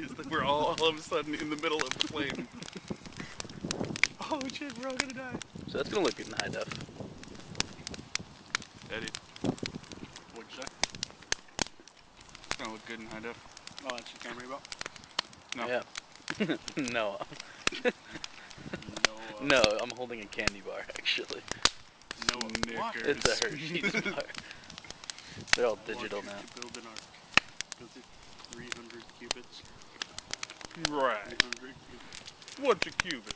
hilarious that we're all of a sudden in the middle of the flame. Oh shit, we're all gonna die. So that's gonna look good in high def. Edit. What'd you say? It's gonna look good in high def. Oh, that's the camera you bought? No. Yeah. No. No. No, I'm holding a candy bar actually. No. What? Snickers. It's a Hershey's bar. They're all digital now. To build an arc. Does it 300 cubits? Right. 300 cubits. What's a cubit?